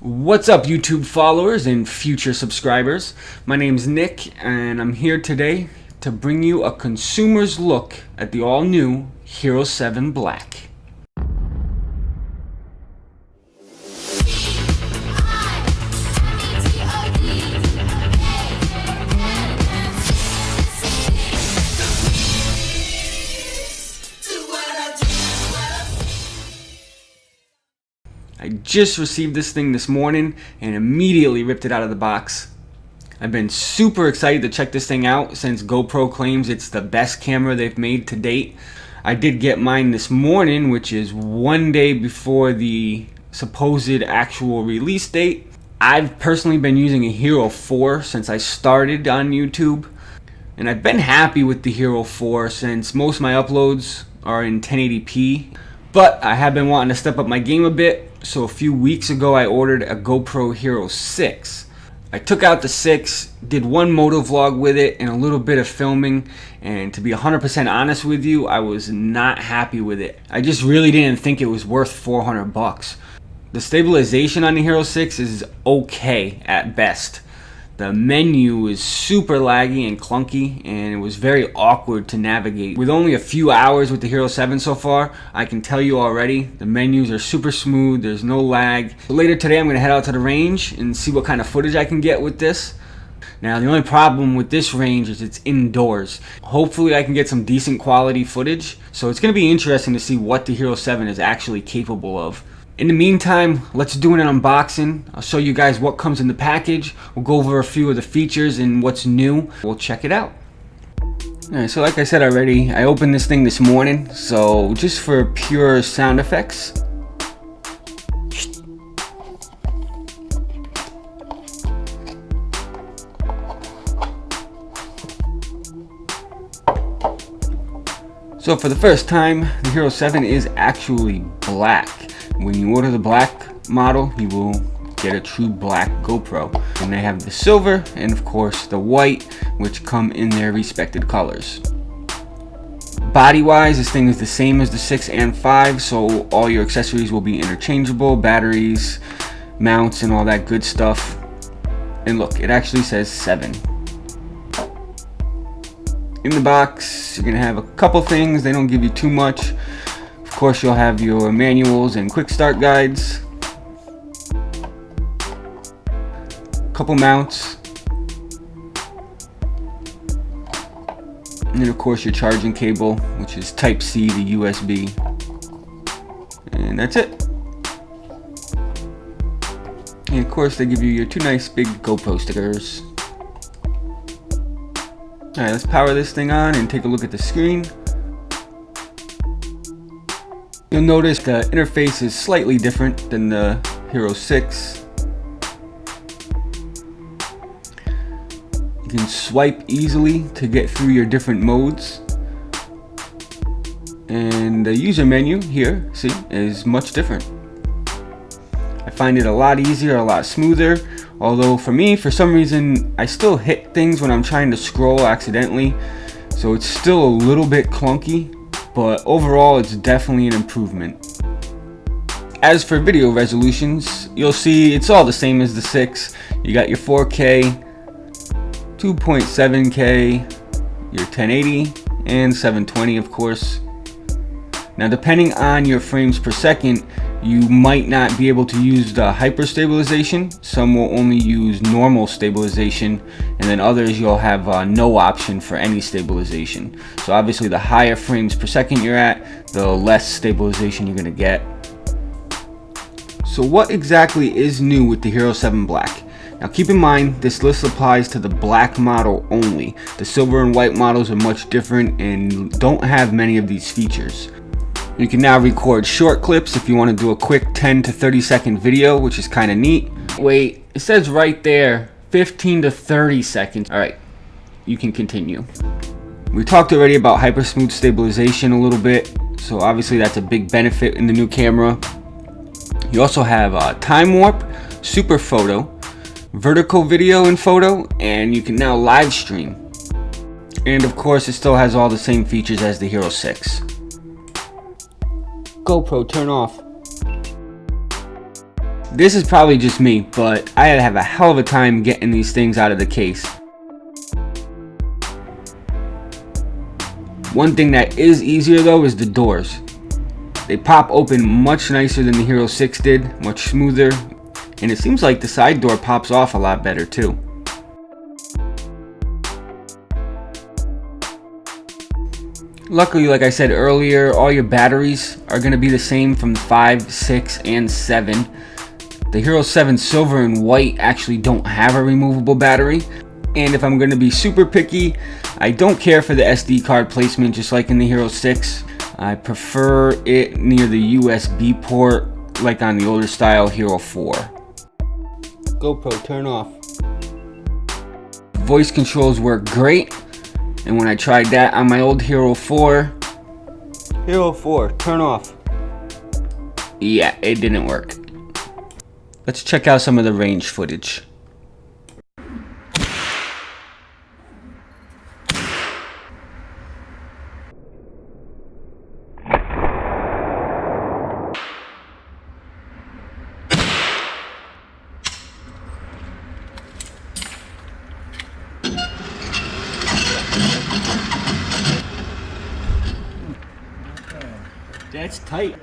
What's up, YouTube followers and future subscribers? My name's Nick, and I'm here today to bring you a consumer's look at the all-new Hero 7 Black. I just received this thing this morning and immediately ripped it out of the box. I've been super excited to check this thing out since GoPro claims it's the best camera they've made to date. I did get mine this morning, which is one day before the supposed actual release date. I've personally been using a Hero 4 since I started on YouTube, and I've been happy with the Hero 4 since most of my uploads are in 1080p. But I have been wanting to step up my game a bit, so a few weeks ago I ordered a GoPro Hero 6. I took out the 6, did one moto vlog with it and a little bit of filming, and to be 100% honest with you, I was not happy with it. I just really didn't think it was worth 400 bucks. The stabilization on the Hero 6 is okay at best. The menu is super laggy and clunky, and it was very awkward to navigate. With only a few hours with the Hero 7 so far, I can tell you already, the menus are super smooth, there's no lag. So later today I'm going to head out to the range and see what kind of footage I can get with this. Now the only problem with this range is it's indoors. Hopefully I can get some decent quality footage, so it's going to be interesting to see what the Hero 7 is actually capable of. In the meantime, let's do an unboxing. I'll show you guys what comes in the package. We'll go over a few of the features and what's new. We'll check it out. Alright, so like I said already, I opened this thing this morning. So just for pure sound effects. So for the first time, the Hero 7 is actually black. When you order the black model, you will get a true black GoPro. And they have the silver and of course the white, which come in their respected colors. Body wise, this thing is the same as the 6 and 5, so all your accessories will be interchangeable, batteries, mounts, and all that good stuff. And look, it actually says 7. In the box, you're gonna have a couple things. They don't give you too much. Of course, you'll have your manuals and quick start guides, couple mounts, and then of course your charging cable, which is Type C to USB, and that's it. And of course they give you your two nice big GoPro stickers. Alright, let's power this thing on and take a look at the screen. You'll notice the interface is slightly different than the Hero 6. You can swipe easily to get through your different modes. And the user menu here, see, is much different. I find it a lot easier, a lot smoother. Although for me, for some reason, I still hit things when I'm trying to scroll accidentally. So it's still a little bit clunky. But overall, it's definitely an improvement. As for video resolutions, you'll see it's all the same as the 6. You got your 4K, 2.7K, your 1080, and 720 of course. Now depending on your frames per second, you might not be able to use the hyper stabilization. Some will only use normal stabilization, and then others you'll have no option for any stabilization. So obviously the higher frames per second you're at, the less stabilization you're gonna get. So what exactly is new with the Hero 7 Black? Now keep in mind, this list applies to the black model only. The silver and white models are much different and don't have many of these features. You can now record short clips if you want to do a quick 10 to 30 second video, which is kind of neat. Wait, it says right there 15 to 30 seconds. Alright, you can continue. We talked already about hyper smooth stabilization a little bit, so obviously that's a big benefit in the new camera. You also have time warp, super photo, vertical video and photo, and you can now live stream. And of course it still has all the same features as the Hero 6. GoPro, turn off. This is probably just me, but I had to have a hell of a time getting these things out of the case. One thing that is easier though is the doors. They pop open much nicer than the Hero 6 did, much smoother, and it seems like the side door pops off a lot better too. Luckily, like I said earlier, all your batteries are going to be the same from the 5, 6, and 7. The Hero 7 Silver and White actually don't have a removable battery. And if I'm going to be super picky, I don't care for the SD card placement just like in the Hero 6. I prefer it near the USB port like on the older style Hero 4. GoPro, turn off. Voice controls work great. And when I tried that on my old Hero 4, Hero 4, turn off. Yeah, it didn't work. Let's check out some of the range footage. That's tight.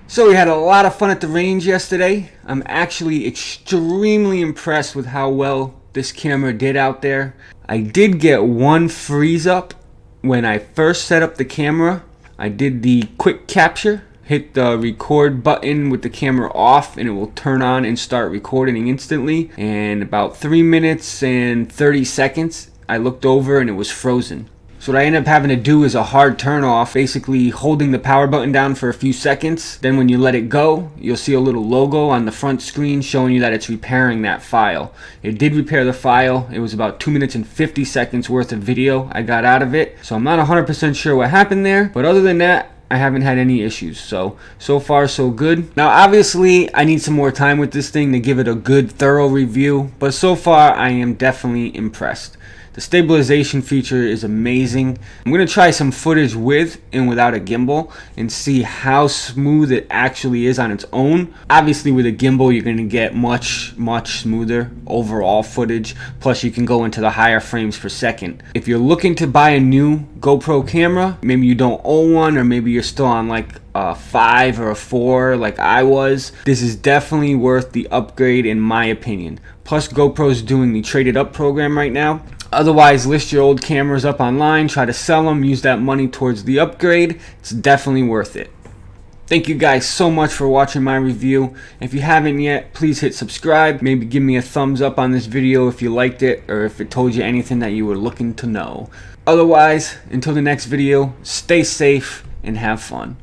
So we had a lot of fun at the range yesterday. I'm actually extremely impressed with how well this camera did out there. I did get one freeze up when I first set up the camera. I did the quick capture, hit the record button with the camera off, and it will turn on and start recording instantly. And about 3 minutes and 30 seconds, I looked over and it was frozen. So what I ended up having to do is a hard turn off, basically holding the power button down for a few seconds. Then when you let it go, you'll see a little logo on the front screen showing you that it's repairing that file. It did repair the file. It was about 2 minutes and 50 seconds worth of video I got out of it. So I'm not 100% sure what happened there, but other than that, I haven't had any issues. So far so good. Now obviously I need some more time with this thing to give it a good thorough review, but so far I am definitely impressed. The stabilization feature is amazing. I'm going to try some footage with and without a gimbal and see how smooth it actually is on its own. Obviously with a gimbal you're going to get much smoother overall footage, plus you can go into the higher frames per second. If you're looking to buy a new GoPro camera, maybe you don't own one, or maybe you're still on like a 5 or a 4 like I was, this is definitely worth the upgrade in my opinion. Plus GoPro's doing the Traded Up program right now. Otherwise, list your old cameras up online, try to sell them, use that money towards the upgrade. It's definitely worth it. Thank you guys so much for watching my review. If you haven't yet, please hit subscribe. Maybe give me a thumbs up on this video if you liked it, or if it told you anything that you were looking to know. Otherwise, until the next video, stay safe and have fun.